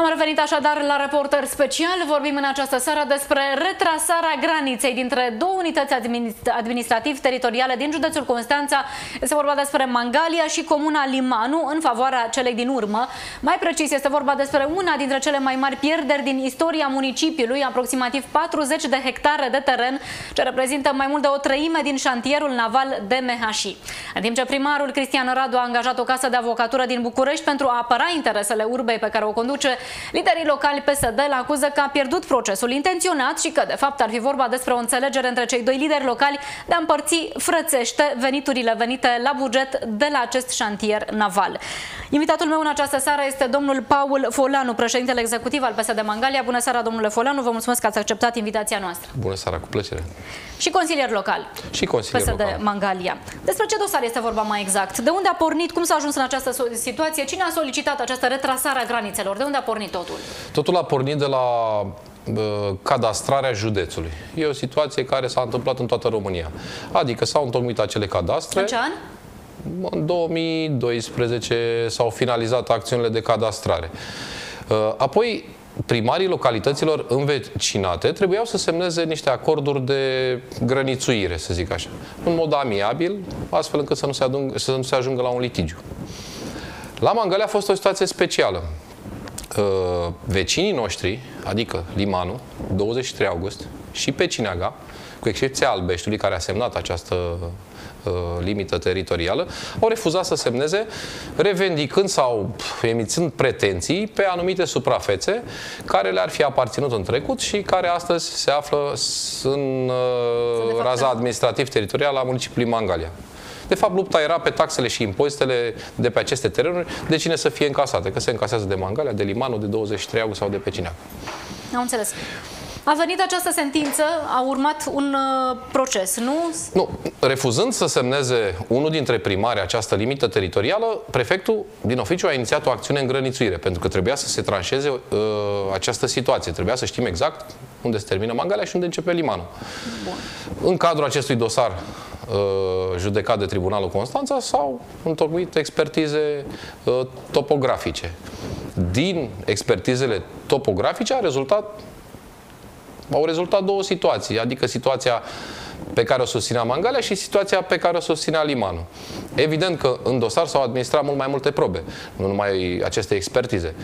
Am revenit așadar la Reporter Special. Vorbim în această seară despre retrasarea graniței dintre două unități administrativ-teritoriale din județul Constanța. Este vorba despre Mangalia și comuna Limanu, în favoarea celei din urmă. Mai precis, este vorba despre una dintre cele mai mari pierderi din istoria municipiului, aproximativ 40 de hectare de teren, ce reprezintă mai mult de o treime din șantierul naval DMHI. În timp ce primarul Cristian Radu a angajat o casă de avocatură din București pentru a apăra interesele urbei pe care o conduce, liderii locali PSD îl acuză că a pierdut procesul intenționat și că, de fapt, ar fi vorba despre o înțelegere între cei doi lideri locali de a împărți frățește veniturile venite la buget de la acest șantier naval. Invitatul meu în această seară este domnul Paul Folanu, președintele executiv al PSD Mangalia. Bună seara, domnule Folanu, vă mulțumesc că ați acceptat invitația noastră. Bună seara, cu plăcere. Și consilier local. Și consilier PSD local. Mangalia. Despre ce dosar este vorba mai exact? De unde a pornit? Cum s-a ajuns în această situație? Cine a solicitat această retrasare a granițelor? De unde a pornit totul? Totul a pornit de la cadastrarea județului. E o situație care s-a întâmplat în toată România. Adică s-au întocmit acele cadastre. În ce an? În 2012 s-au finalizat acțiunile de cadastrare. Apoi, primarii localităților învecinate trebuiau să semneze niște acorduri de grănițuire, să zic așa, în mod amiabil, astfel încât să nu se ajungă la un litigiu. La Mangalia a fost o situație specială. Vecinii noștri, adică Limanu, 23 august, și Pecineaga, cu excepția Albeștiului, care a semnat această limită teritorială, au refuzat să semneze, revendicând sau emițând pretenții pe anumite suprafețe care le-ar fi aparținut în trecut și care astăzi se află în raza administrativ-teritorială a municipiului Mangalia. De fapt, lupta era pe taxele și impozitele de pe aceste terenuri, de cine să fie încasate, că se încasează de Mangalia, de Limanu, de 23 august sau de Pecineaga. Am înțeles. A venit această sentință, a urmat un proces, nu? Nu. Refuzând să semneze unul dintre primari această limită teritorială, prefectul din oficiu a inițiat o acțiune în grănițuire, pentru că trebuia să se tranșeze această situație. Trebuia să știm exact unde se termină Mangalia și unde începe Limanu. Bun. În cadrul acestui dosar judecat de Tribunalul Constanța s-au întocmit expertize topografice. Din expertizele topografice au rezultat două situații, adică situația pe care o susținea Mangalia și situația pe care o susținea Limanu. Evident că în dosar s-au administrat mult mai multe probe, nu numai aceste expertize.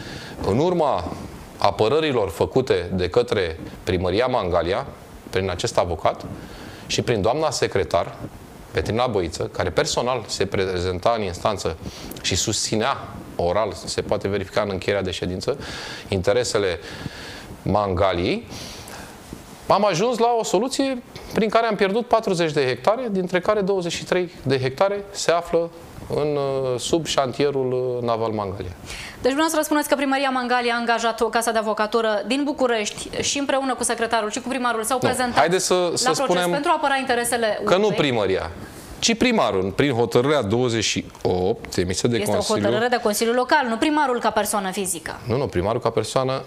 În urma apărărilor făcute de către Primăria Mangalia, prin acest avocat și prin doamna secretar, Petrina Băiță, care personal se prezenta în instanță și susținea oral, se poate verifica în încheierea de ședință, interesele Mangaliei, am ajuns la o soluție prin care am pierdut 40 de hectare, dintre care 23 de hectare se află sub șantierul naval Mangalia. Deci vreau să răspundeți că Primăria Mangalia a angajat o casă de avocatură din București și împreună cu secretarul și cu primarul s-au prezentat la proces pentru a apăra interesele că nu primăria, ci primarul, prin hotărârea 28 emisă de Consiliu. Este o hotărâre de Consiliul Local, nu primarul ca persoană fizică. Nu, primarul ca persoană,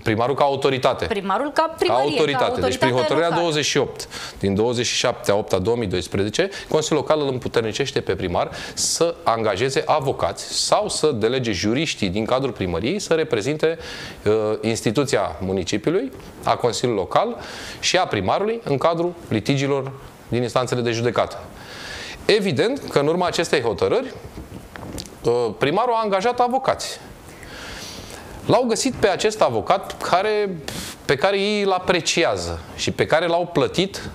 primarul ca autoritate. Primarul ca primărie, ca autoritate. Deci prin hotărârea locală. 28 din 27/8/2012, Consiliul Local îl împuternicește pe primar să angajeze avocați sau să delege juriștii din cadrul primăriei să reprezinte instituția municipiului, a Consiliului Local și a primarului în cadrul litigiilor din instanțele de judecată. Evident că în urma acestei hotărâri, primarul a angajat avocați. L-au găsit pe acest avocat pe care ei îl apreciază și pe care l-au plătit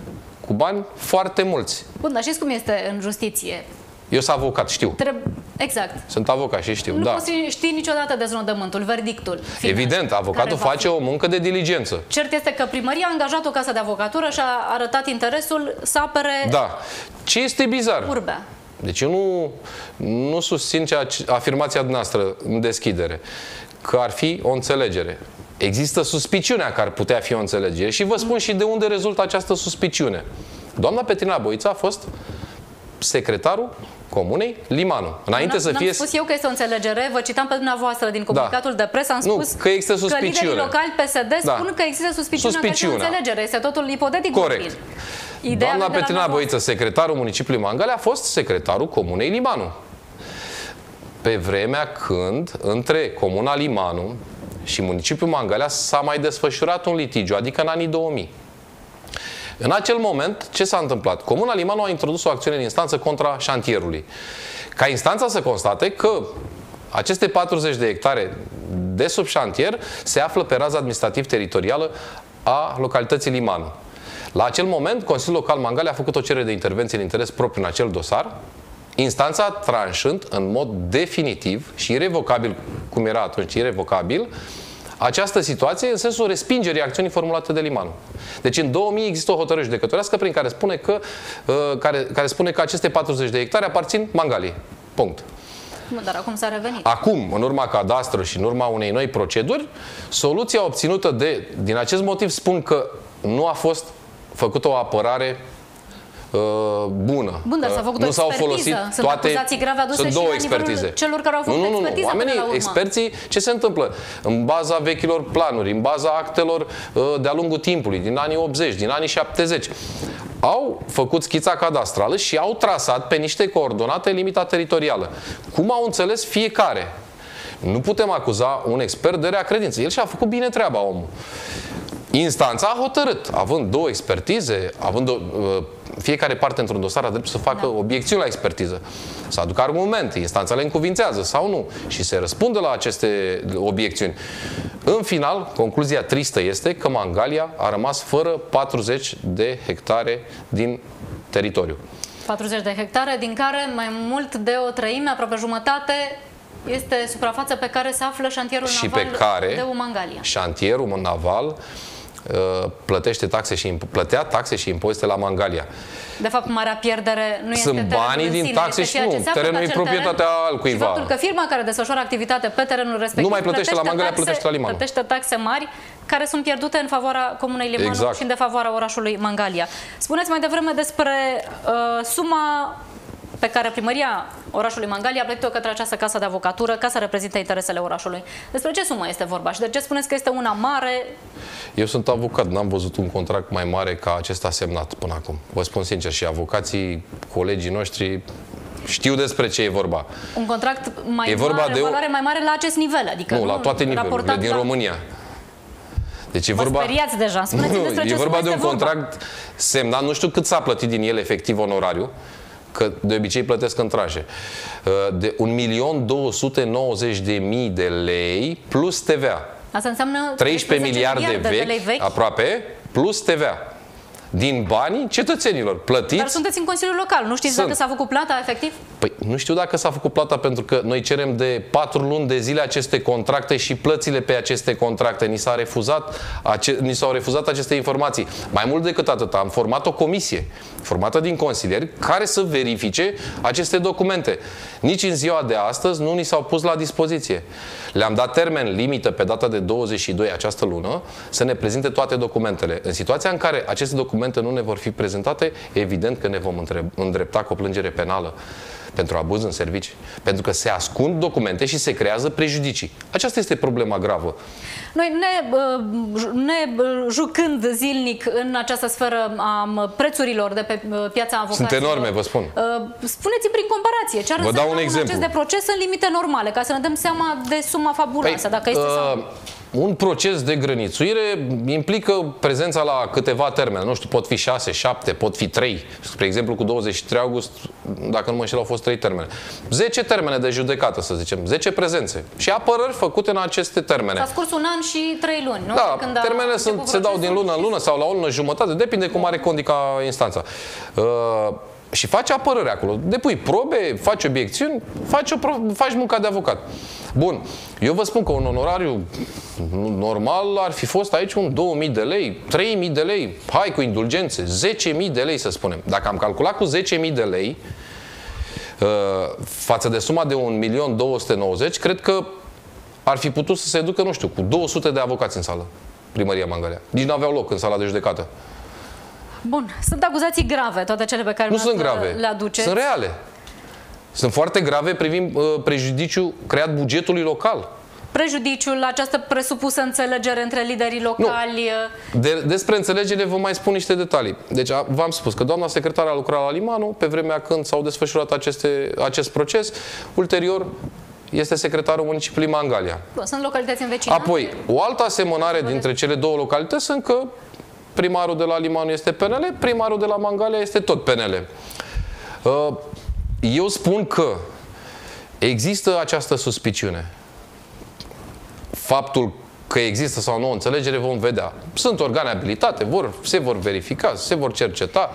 cu bani foarte mulți. Bun, dar știți cum este în justiție? Eu sunt avocat, știu. Exact. Sunt avocat și știu, nu poți ști niciodată deznodământul, verdictul final. Evident, avocatul face o muncă de diligență. Cert este că primăria a angajat o casă de avocatură și a arătat interesul să apere. Da. Ce este bizar? Urbea. Deci eu nu susțin afirmația noastră în deschidere, că ar fi o înțelegere. Există suspiciunea că ar putea fi o înțelegere și vă spun și de unde rezultă această suspiciune. Doamna Petrina Băiță a fost secretarul Comunei Limanu. Înainte să fie... N-am spus eu că este o înțelegere, vă citam pe dumneavoastră din comunicatul de presă, am spus că există suspiciune. Că liderii locali PSD spun că există suspiciunea că este o înțelegere. Este totul ipotetic. Corect. Doamna Petrina Băiță, secretarul municipiului Mangalia, a fost secretarul Comunei Limanu. Pe vremea când, între Comuna Limanu și municipiul Mangalia s-a mai desfășurat un litigiu, adică în anii 2000. În acel moment, ce s-a întâmplat? Comuna Limanu a introdus o acțiune în instanță contra șantierului. Ca instanța să constate că aceste 40 de hectare de sub șantier se află pe raza administrativ-teritorială a localității Limanu. La acel moment, Consiliul Local Mangalia a făcut o cerere de intervenție în interes propriu în acel dosar, instanța tranșând în mod definitiv și irrevocabil, cum era atunci irrevocabil, această situație în sensul respingerii acțiunii formulate de Limanu. Deci în 2000 există o hotărâre judecătorească prin care spune că, care spune că aceste 40 de hectare aparțin Mangaliei. Punct. Dar acum s-a revenit. Acum, în urma cadastrului și în urma unei noi proceduri, soluția obținută din acest motiv spun că nu a fost făcută o apărare bună. Bun, dar s-a făcut nu o s-au expertiză. folosit Sunt toate. acuzații grave aduse Sunt și două la nivelul expertize. celor care au făcut expertiza. Oamenii, până la urmă. experții, ce se întâmplă? În baza vechilor planuri, în baza actelor de-a lungul timpului, din anii 80, din anii 70, au făcut schița cadastrală și au trasat pe niște coordonate limita teritorială. Cum au înțeles fiecare? Nu putem acuza un expert de rea credință. El și-a făcut bine treaba, omul. Instanța a hotărât, având două expertize, fiecare parte într-un dosar a dreptul să facă obiecțiuni la expertiză, să aducă argumente, instanța le încuvințează sau nu și se răspunde la aceste obiecțiuni. În final, concluzia tristă este că Mangalia a rămas fără 40 de hectare din teritoriu. 40 de hectare, din care mai mult de o treime, aproape jumătate, este suprafața pe care se află șantierul și naval pe care de Mangalia. Șantierul naval plătea taxe și impozite la Mangalia. De fapt, marea pierdere nu este Sunt banii din taxe și nu. Terenul e proprietatea altcuiva. Și faptul că firma care desfășoară activitate pe terenul respectiv nu mai plătește la Mangalia, plătește la Limanu. Plătește taxe mari care sunt pierdute în favoarea comunei Limanu și în defavoarea orașului Mangalia. Spuneți mai devreme despre suma pe care primăria orașului Mangalia a plătit-o către această casă de avocatură ca să reprezinte interesele orașului. Despre ce sumă este vorba și de ce spuneți că este una mare? Eu sunt avocat, n-am văzut un contract mai mare ca acesta semnat până acum. Vă spun sincer, și avocații, colegii noștri, știu despre ce e vorba. Un contract mai mare, valoare mai mare la acest nivel? Adică nu, la toate nivelurile din România. Deci e vorba... speriați deja. Spuneți-mi despre ce e vorba de un contract semnat, nu știu cât s-a plătit din el efectiv onorariu, că de obicei plătesc în tranșe, de 1.290.000 de lei plus TVA. Asta înseamnă 13 miliarde vechi, aproape, plus TVA. Din banii cetățenilor plătiți. Dar sunteți în Consiliul Local, nu știți dacă s-a făcut plata efectiv? Păi nu știu dacă s-a făcut plata, pentru că noi cerem de 4 luni de zile aceste contracte și plățile pe aceste contracte. Ni s-au refuzat aceste informații. Mai mult decât atât, am format o comisie formată din consilieri care să verifice aceste documente. Nici în ziua de astăzi nu ni s-au pus la dispoziție. Le-am dat termen limită pe data de 22 această lună să ne prezinte toate documentele. În situația în care aceste documente nu ne vor fi prezentate, evident că ne vom îndrepta cu o plângere penală pentru abuz în servicii. Pentru că se ascund documente și se creează prejudicii. Aceasta este problema gravă. Noi ne jucând zilnic în această sferă a prețurilor de pe piața avocaților. Sunt enorme, vă spun. Spuneți-mi prin comparație ce ar însemna un acest de proces în limite normale, ca să ne dăm seama de suma fabuloasă, dacă este sau... Un proces de grănițuire implică prezența la câteva termene. Nu știu, pot fi 6, 7, pot fi 3. Spre exemplu, cu 23 august, dacă nu mă înșel, au fost 3 termene. 10 termene de judecată, să zicem. 10 prezențe. Și apărări făcute în aceste termene. S-a scurs un an și 3 luni, nu? Da, termenele se dau din lună în lună sau la o lună jumătate. Depinde cum are condica instanța. Și faci apărări acolo. Depui probe, faci obiecțiuni, faci munca de avocat. Bun, eu vă spun că un onorariu normal ar fi fost aici un 2000 de lei, 3000 de lei, hai cu indulgențe, 10.000 de lei să spunem. Dacă am calculat cu 10.000 de lei față de suma de 1.290.000, cred că ar fi putut să se ducă, nu știu, cu 200 de avocați în sală, primăria Mangalia. Nici nu aveau loc în sala de judecată. Bun, sunt acuzații grave, toate cele pe care nu sunt grave, le aduceți. Sunt reale. Sunt foarte grave privind prejudiciul creat bugetului local. Prejudiciul, această presupusă înțelegere între liderii locali... Despre înțelegere vă mai spun niște detalii. Deci v-am spus că doamna secretară a lucrat la Limanu pe vremea când s-au desfășurat acest proces. Ulterior, este secretarul municipiului Mangalia. Sunt localități învecinate. Apoi, o altă asemănare dintre cele două localități sunt că primarul de la Limanu este PNL, primarul de la Mangalia este tot PNL. Eu spun că există această suspiciune. Faptul că există sau nu o înțelegere vom vedea. Sunt organe abilitate, se vor verifica, se vor cerceta.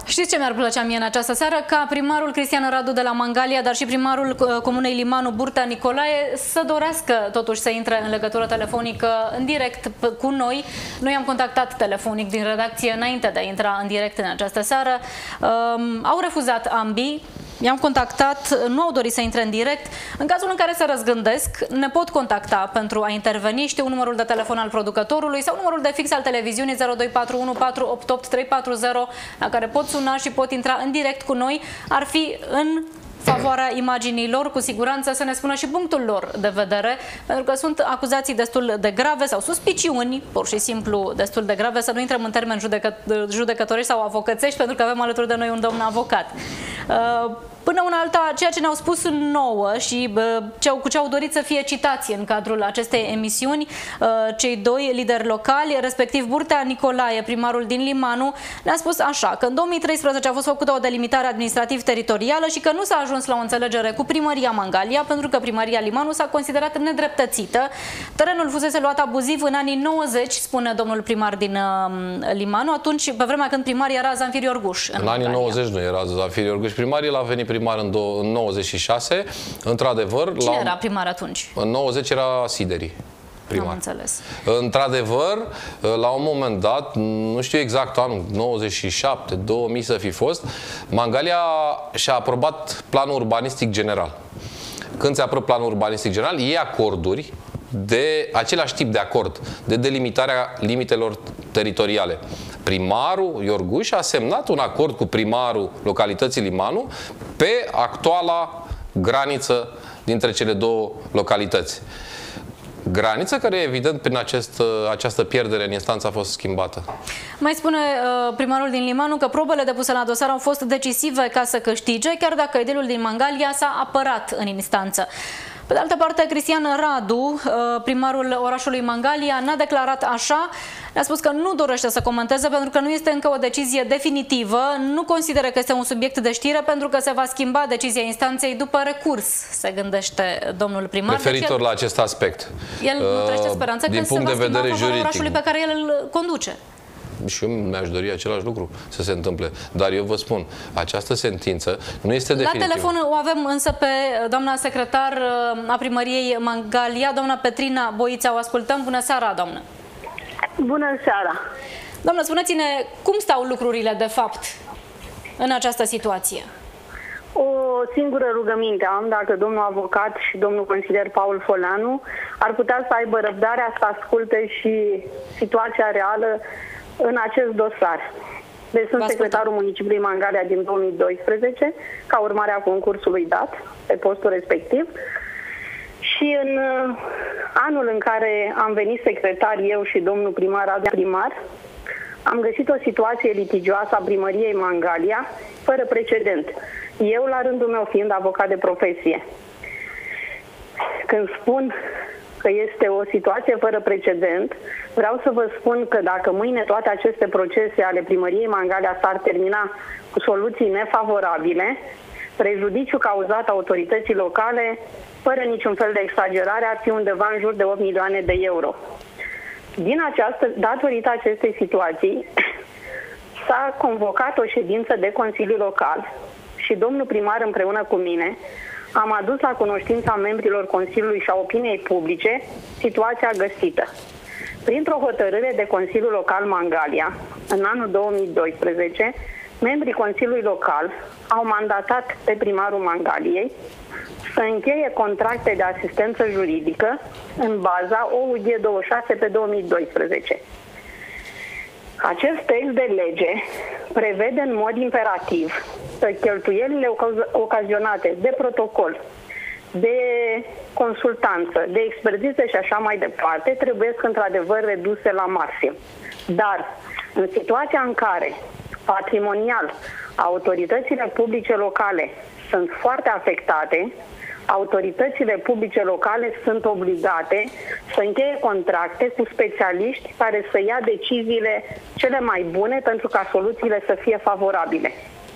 Știți ce mi-ar plăcea mie în această seară? Ca primarul Cristian Radu de la Mangalia, dar și primarul comunei Limanu, Burtea Nicolae, să dorească totuși să intre în legătură telefonică în direct cu noi. Noi am contactat telefonic din redacție înainte de a intra în direct în această seară. Au refuzat ambii. I-am contactat, nu au dorit să intre în direct. În cazul în care se răzgândesc, ne pot contacta pentru a interveni. Știu numărul de telefon al producătorului sau numărul de fix al televiziunii 0241 488 340, la care pot suna și pot intra în direct cu noi. Ar fi în favoarea imaginilor, cu siguranță să ne spună și punctul lor de vedere, pentru că sunt acuzații destul de grave sau suspiciuni, pur și simplu destul de grave, să nu intrăm în termeni judecătorești sau avocățești, pentru că avem alături de noi un domn avocat. Până una alta, ceea ce ne-au spus nouă și cu ce au dorit să fie citați în cadrul acestei emisiuni, cei doi lideri locali, respectiv Burtea Nicolae, primarul din Limanu, ne-a spus așa, că în 2013 a fost făcută o delimitare administrativ-teritorială și că nu s-a ajuns la o înțelegere cu primăria Mangalia, pentru că primăria Limanu s-a considerat nedreptățită. Terenul fusese luat abuziv în anii 90, spune domnul primar din Limanu, atunci, pe vremea când primar era Zanfir Iorguș. În anii 90 nu era Zanfir Iorguș primar, el a venit primar în 96, într-adevăr. Cine era primar atunci? În 90 era Sideri. Primar. Am înțeles. Într-adevăr, la un moment dat, nu știu exact anul, 97, 2000 să fi fost, Mangalia și-a aprobat planul urbanistic general. Când se aprobă planul urbanistic general, iei acorduri de același tip de acord, de delimitarea limitelor teritoriale. Primarul Iorguș a semnat un acord cu primarul localității Limanu pe actuala graniță dintre cele două localități. Graniță care, evident, prin această pierdere în instanță a fost schimbată. Mai spune primarul din Limanu că probele depuse la dosar au fost decisive ca să câștige, chiar dacă edilul din Mangalia s-a apărat în instanță. Pe de altă parte, Cristian Radu, primarul orașului Mangalia, n-a declarat așa, ne-a spus că nu dorește să comenteze pentru că nu este încă o decizie definitivă, nu consideră că este un subiect de știre pentru că se va schimba decizia instanței după recurs, se gândește domnul primar. Referitor la acest aspect. El nu trăiește speranță că se va schimba în favoarea orașului pe care el îl conduce. Și eu mi-aș dori același lucru să se întâmple. Dar eu vă spun, această sentință nu este definitivă. La telefon o avem însă pe doamna secretar a primăriei Mangalia, doamna Petrina Boița. O ascultăm. Bună seara, doamnă! Bună seara! Doamnă, spuneți-ne cum stau lucrurile de fapt în această situație? O singură rugăminte am, dacă domnul avocat și domnul consilier Paul Foleanu ar putea să aibă răbdarea să asculte și situația reală în acest dosar. Deci sunt secretarul municipiului Mangalia din 2012, ca urmare a concursului dat pe postul respectiv. Și în anul în care am venit secretar eu și domnul primar, am găsit o situație litigioasă a primăriei Mangalia, fără precedent. Eu, la rândul meu, fiind avocat de profesie. Când spun că este o situație fără precedent, vreau să vă spun că dacă mâine toate aceste procese ale primăriei Mangalia s-ar termina cu soluții nefavorabile, prejudiciul cauzat autorității locale, fără niciun fel de exagerare, ar fi undeva în jur de 8 milioane de euro. Datorită acestei situații, s-a convocat o ședință de Consiliu Local și domnul primar împreună cu mine am adus la cunoștința membrilor Consiliului și a opiniei publice situația găsită. Printr-o hotărâre de Consiliul Local Mangalia, în anul 2012, membrii Consiliului Local au mandatat pe primarul Mangaliei să încheie contracte de asistență juridică în baza OUG 26 pe 2012. Acest text de lege prevede în mod imperativ că cheltuielile ocazionate de protocol, de consultanță, de expertiză și așa mai departe trebuie într-adevăr reduse la maxim. Dar în situația în care patrimonial autoritățile publice locale sunt foarte afectate, autoritățile publice locale sunt obligate să încheie contracte cu specialiști care să ia deciziile cele mai bune pentru ca soluțiile să fie favorabile.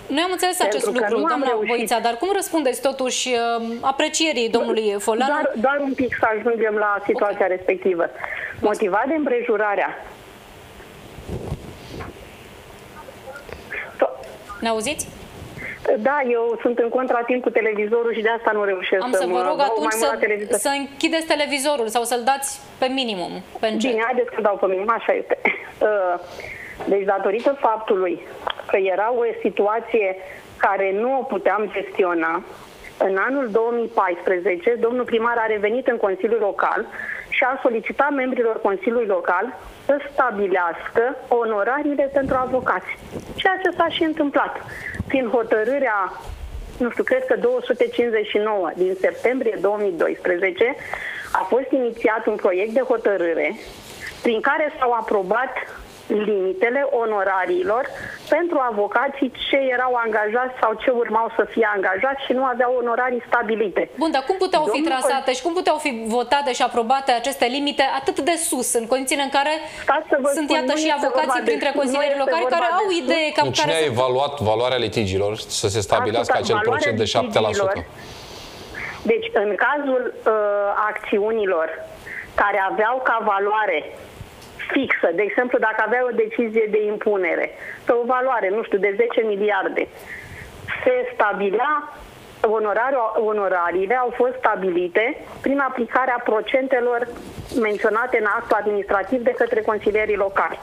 Noi am înțeles acest lucru, doamna Voița, dar cum răspundeți totuși aprecierii domnului Folanu? Doar un pic să ajungem la situația respectivă. Motivat de împrejurarea. Ne auziți? Da, eu sunt în contratimp cu televizorul și de asta nu reușesc să vă rog atunci să închideți televizorul sau să-l dați pe minimum. Bine, haideți să dau pe minimum, așa este. Deci, datorită faptului că era o situație care nu o puteam gestiona, în anul 2014, domnul primar a revenit în Consiliul Local și a solicitat membrilor Consiliului Local să stabilească onorariile pentru avocați. Ceea ce s-a și întâmplat. Prin hotărârea, nu știu, cred că 259 din septembrie 2012, a fost inițiat un proiect de hotărâre prin care s-au aprobat limitele onorariilor pentru avocații ce erau angajați sau ce urmau să fie angajați și nu aveau onorarii stabilite. Bun, dar cum puteau fi trasate și cum puteau fi votate și aprobate aceste limite atât de sus, în condițiile în care sunt, iată, și avocații printre consilierii locali care au idee cam care a evaluat valoarea litigiilor să se stabilească acel procent de 7%? Deci, în cazul acțiunilor care aveau ca valoare fixă, de exemplu, dacă avea o decizie de impunere, pe o valoare, nu știu, de 10 miliarde, se stabilea, onorariile au fost stabilite prin aplicarea procentelor menționate în actul administrativ de către consilierii locali.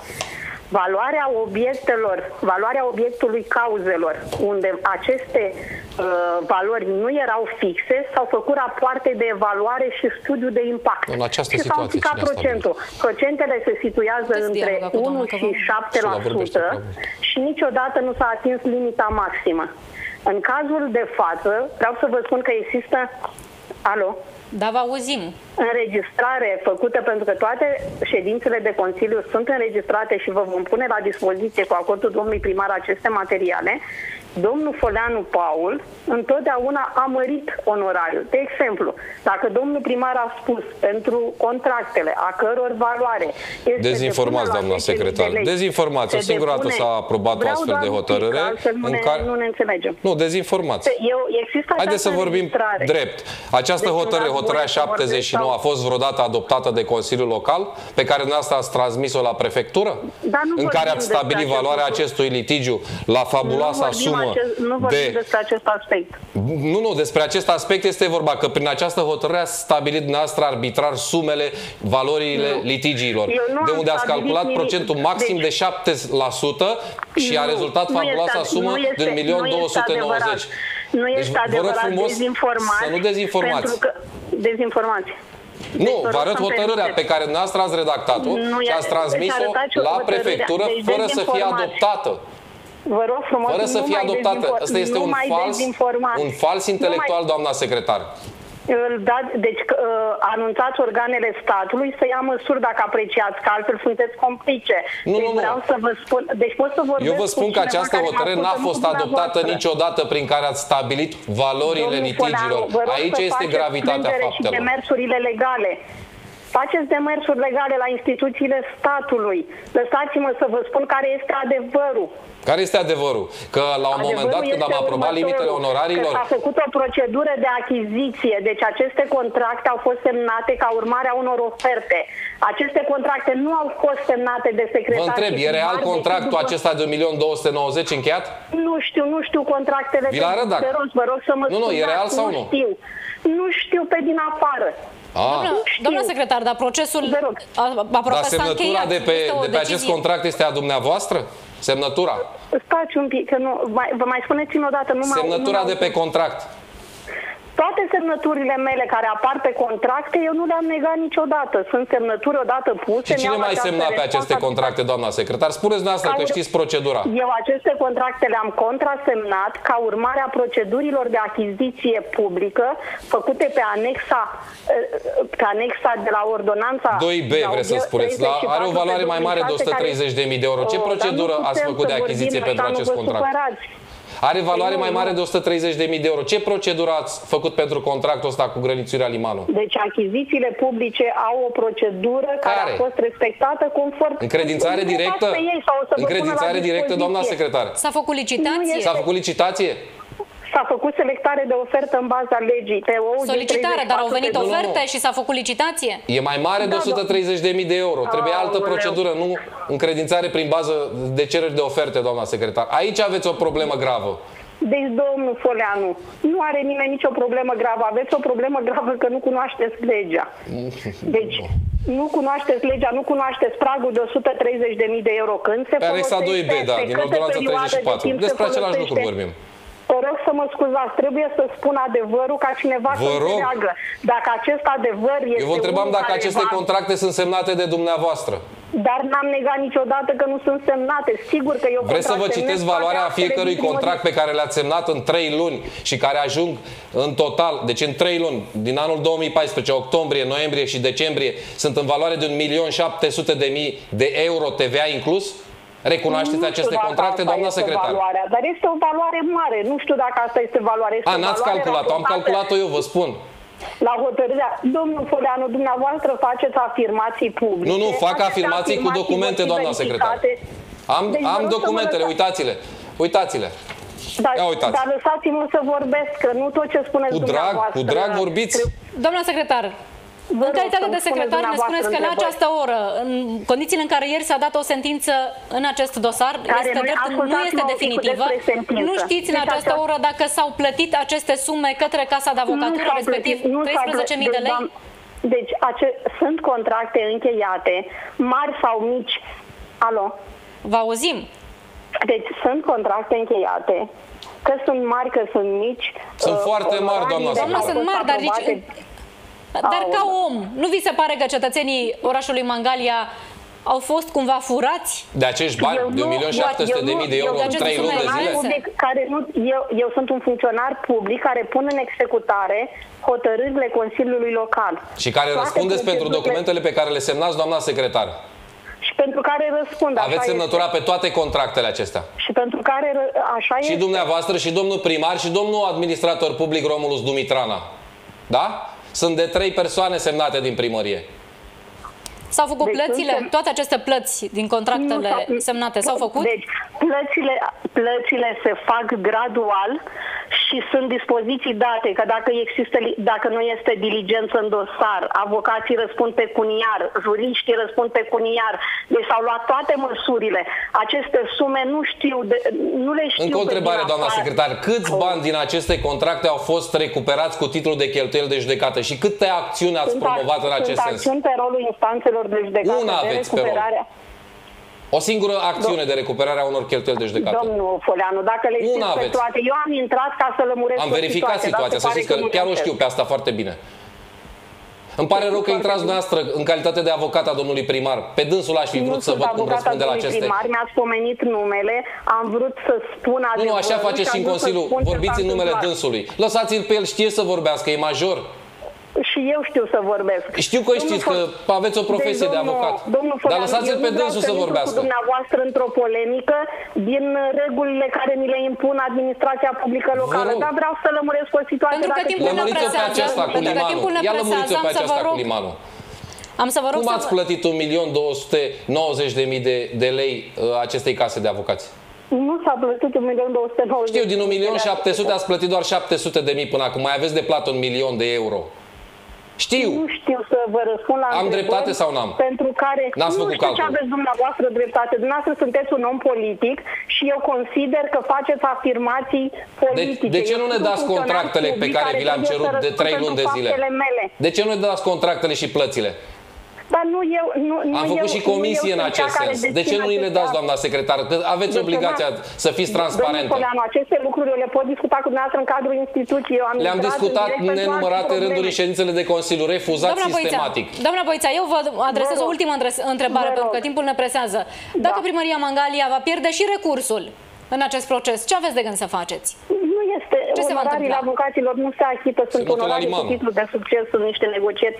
Valoarea obiectelor, valoarea obiectului cauzelor, unde aceste valori nu erau fixe, s-au făcut rapoarte de evaluare și studiu de impact. În această și s-au aplicat procentul. Procentele se situează între 1 și 7% și niciodată nu s-a atins limita maximă. În cazul de față, vreau să vă spun că există... Alo? Da, vă auzim. Înregistrare făcută, pentru că toate ședințele de Consiliu sunt înregistrate și vă vom pune la dispoziție cu acordul domnului primar aceste materiale. Domnul Foleanu Paul întotdeauna a mărit onorariul. De exemplu, dacă domnul primar a spus pentru contractele a căror valoare este dezinformați, doamna secretar. Dezinformați. O singură dată s-a aprobat o astfel de hotărâre în care... Nu ne înțelegem. Nu, dezinformați. Haideți să vorbim drept. Această hotărâre, hotărârea 79, a fost vreodată adoptată de Consiliul Local, pe care dumneavoastră ați transmis-o la prefectură? În care ați stabilit valoarea acestui litigiu la fabuloasa sumă. Nu vorbim despre acest aspect. Nu, despre acest aspect este vorba, că prin această hotărâre ați stabilit dumneavoastră arbitrar sumele, valorile litigiilor, de unde ați calculat procentul maxim de 7% și a rezultat fabuloasa sumă de 1.290.000. Nu este adevărat, dezinformați. Să nu dezinformați. Dezinformați. Nu, vă arăt hotărârea pe care dumneavoastră ați redactat-o și ați transmis-o la prefectură fără să fie adoptată. Vă rog frumos, fără să fie adoptată. Ăsta este un fals intelectual, doamna secretar. Deci anunțați organele statului să ia măsuri dacă apreciați, că altfel sunteți complice. Nu. Vreau să vă spun, deci pot să vorbesc. Eu vă spun că această hotărâre n-a fost adoptată niciodată prin care ați stabilit valorile litigiilor. Aici este gravitatea faptelor. Și demersurile legale. Faceți demersuri legale la instituțiile statului. Lăsați-mă să vă spun care este adevărul. Care este adevărul? Că la un moment dat, când am aprobat limitele onorariilor... S-a făcut o procedură de achiziție, deci aceste contracte au fost semnate ca urmare a unor oferte. Aceste contracte nu au fost semnate de secretar. Vă întreb, e real contractul acesta de 1.290.000 încheiat? Nu știu contractele. Vi-l arăt dacă... Vă rog să mă Nu, e real sau nu? Nu știu pe din afară. Doamna secretar, dar procesul aproape s-a încheiat. De pe acest contract este a dumneavoastră? Semnătura? Stați un pic, că nu, vă mai spuneți-mi odată. Semnătura de pe contract. Toate semnăturile mele care apar pe contracte, eu nu le-am negat niciodată. Sunt semnături odată puse. Și cine mai semna pe aceste contracte, doamna secretar? Spuneți dumneavoastră că știți procedura. Eu aceste contracte le-am contrasemnat ca urmare a procedurilor de achiziție publică făcute pe anexa de la ordonanța 2B, vreți să spuneți. Are o valoare mai mare de 130.000 de euro. Ce procedură ați făcut de achiziție pentru acest contract? Are valoare mai mare de 130.000 de euro. Ce procedură ați făcut pentru contractul ăsta cu Grănițuirea Limanul? Deci achizițiile publice au o procedură care a fost respectată conform... Încredințare directă? Încredințare directă, doamna secretar? S-a făcut licitație? S-a făcut licitație? S-a făcut selectare de ofertă în baza legii. Solicitare, dar au venit oferte și s-a făcut licitație? E mai mare de 130.000 de euro. Trebuie altă procedură, nu încredințare prin bază de cereri de oferte, doamna secretar. Aici aveți o problemă gravă. Deci, domnul Foleanu, nu are nimeni nicio problemă gravă. Aveți o problemă gravă că nu cunoașteți legea. Deci, nu cunoașteți legea, nu cunoașteți pragul de 130.000 de euro când se folosește. Anexa 2B, da, din ordonanța 34. Despre același lucru vorbim. Vă rog să mă scuzați, trebuie să spun adevărul ca cineva să înțeleagă. Dacă acest adevăr este... Eu vă întrebam dacă aceste contracte sunt semnate de dumneavoastră. Dar n-am negat niciodată că nu sunt semnate. Sigur că eu... Vreți să vă citesc valoarea fiecărui contract pe care le-ați semnat în 3 luni și care ajung în total, deci în 3 luni, din anul 2014, octombrie, noiembrie și decembrie, sunt în valoare de 1.700.000 de euro TVA inclus? Recunoașteți aceste contracte, doamna secretar? Dar este o valoare mare. Nu știu dacă asta este valoare. N-ați calculat-o, am calculat-o eu, vă spun. La hotărârea, domnul Foleanu, dumneavoastră faceți afirmații publice. Nu, fac afirmații cu documente, doamna secretar. Am documentele, uitați-le. Uitați-le. Dar lăsați-mă să vorbesc, că nu tot ce spuneți dumneavoastră. Cu drag vorbiți. Doamna secretar, în calitate de secretar, ne spuneți că la această oră, în condițiile în care ieri s-a dat o sentință în acest dosar, nu este definitivă. Nu știți în această oră dacă s-au plătit aceste sume către Casa de Avocatură, respectiv 13.000 de lei? Deci sunt contracte încheiate, mari sau mici. Alo? Vă auzim. Deci sunt contracte încheiate, că sunt mari, că sunt mici. Sunt foarte mari, doamna secretar. Doamna, sunt mari, dar ca om, nu vi se pare că cetățenii orașului Mangalia au fost cumva furați? De acești bani? De 1.700.000 de euro în 3 luni de zile? Eu sunt un funcționar public care pun în executare hotărârile Consiliului Local. Și care răspundeți pentru documentele pe care le semnați, doamna secretar? Și pentru care răspund. Aveți semnătura pe toate contractele acestea. Și pentru care așa este. Și dumneavoastră, și domnul primar, și domnul administrator public Romulus Dumitrana. Da? Sunt de 3 persoane semnate din primărie. S-au făcut plățile? Toate aceste plăți din contractele semnate s-au făcut? Deci, plățile se fac gradual și sunt dispoziții date, că dacă nu este diligență în dosar, avocații răspund pecuniar, juriștii răspund pecuniar. Deci s-au luat toate măsurile. Aceste sume nu le știu. Încă o întrebare, doamna secretar. Câți bani din aceste contracte au fost recuperați cu titlul de cheltuieli de judecată și câte acțiuni ați promovat în acest sens? Acțiuni pe rolul instanțelor de judecată. Una aveți pe rol. O singură acțiune de recuperare a unor cheltuieli de judecată. Domnul Foleanu, dacă le știți pe toate, eu am intrat ca să lămuresc. Am verificat situația, să știți că chiar o știu pe asta foarte bine. Îmi pare rău că intrați dumneavoastră în calitate de avocat a domnului primar. Pe dânsul aș fi vrut să văd cum răspunde la aceste... Mi-ați pomenit numele, am vrut să spun adevărul. Nu, așa faceți și în Consiliu. Vorbiți în numele dânsului. Lăsați-l pe el, știe să vorbească, e major. Și eu știu să vorbesc. Știu că știți că aveți o profesie de avocat. Dar lăsați-l pe dânsul să vorbească. Cu dumneavoastră într-o polemică din regulile care mi le impun administrația publică locală. Dar vreau să lămuresc o situație. Pentru că timpul ne presează. Ia lămuriți-o pe aceasta cu limanul. Am să vă rog cum ați plătit 1.290.000 de lei acestei case de avocați? Nu s-a plătit 1.290.000. Știu, din 1.700.000 ați plătit doar 700.000 până acum. Mai aveți de plată 1.000.000 de euro. Știu. Nu știu să vă răspund la Am dreptate sau n-am? Pentru care nu știu ce aveți dumneavoastră dreptate. Dumneavoastră sunteți un om politic și eu consider că faceți afirmații politice. De ce nu ne dați contractele pe care vi le-am cerut de 3 luni de zile? De ce nu ne dați contractele și plățile? Dar nu eu, am făcut și comisie în acest sens. De ce nu le dați, doamna secretar? Că aveți obligația să fiți transparentă. Aceste lucruri eu le pot discuta cu dumneavoastră în cadrul instituției. Le-am discutat nenumărate rânduri în ședințele de Consiliu. Refuzați sistematic. Doamna Boița, eu vă adresez o ultimă întrebare, pentru că timpul ne presează. Dacă primăria Mangalia va pierde și recursul în acest proces, ce aveți de gând să faceți? Nu este. Onorariile avocaților nu se achită. Sunt onorarii cu titlu de succes în niște negocieri.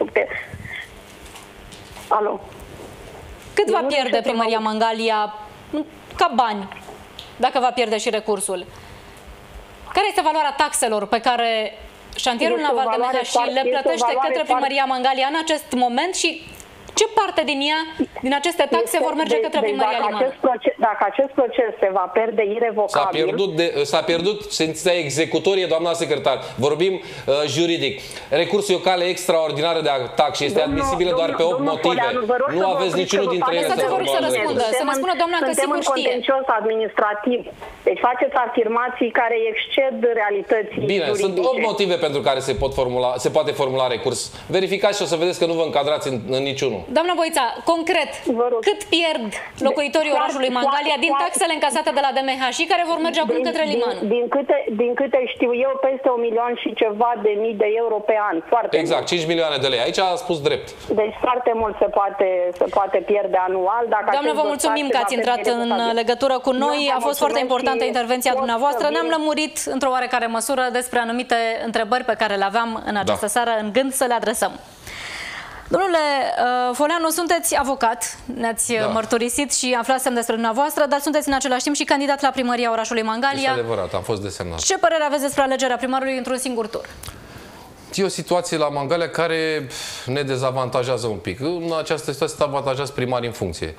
Alo. Cât va pierde primăria Mangalia ca bani, dacă va pierde și recursul? Care este valoarea taxelor pe care șantierul naval de Mehași le plătește către primăria Mangalia în acest moment și ce parte din ea, din aceste taxe, vor merge către primăria Liman? Dacă acest proces se va pierde irevocabil... S-a pierdut sentința executorie, doamna secretar. Vorbim juridic. Recursul e o cale extraordinară de atac și este admisibilă doar pe 8 motive. Nu aveți niciunul dintre ele să vă rog să răspundă. Să ne spună doamna că sigur știe. Suntem în contencios administrativ. Deci faceți afirmații care exced realității juridice. Bine, sunt 8 motive pentru care se poate formula recurs. Verificați și o să vedeți că nu vă încadrați în niciunul. Doamna Boița, concret, cât pierd locuitorii orașului Mangalia din taxele încasate de la DMH și care vor merge acum către Liman? Din câte știu eu, peste 1 milion și ceva de mii de euro pe an. Foarte exact, mult. 5 milioane de lei. Aici a spus drept. Deci foarte mult se poate pierde anual. Doamnă, vă mulțumim că ați intrat în legătură cu noi. A fost foarte importantă intervenția dumneavoastră. Ne-am lămurit într-o oarecare măsură despre anumite întrebări pe care le aveam în această seară în gând să le adresăm. Domnule Foleanu, sunteți avocat, ne-ați mărturisit și aflasem despre dumneavoastră, dar sunteți în același timp și candidat la primăria orașului Mangalia. Este adevărat, am fost desemnat. Ce părere aveți despre alegerea primarului într-un singur tur? E o situație la Mangalia care ne dezavantajează un pic. În această situație se avantajează primarii în funcție.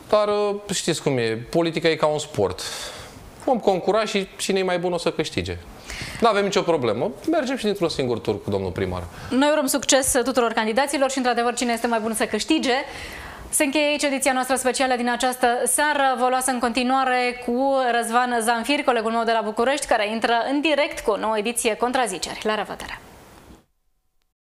Dar știți cum e, politica e ca un sport. Vom concura și cine e mai bun o să câștige. Nu avem nicio problemă. Mergem și dintr-un singur tur cu domnul primar. Noi urăm succes tuturor candidaților și, într-adevăr, cine este mai bun să câștige. Se încheie aici ediția noastră specială din această seară. Vă luați în continuare cu Răzvan Zanfir, colegul meu de la București, care intră în direct cu o nouă ediție Contraziceri. La revedere!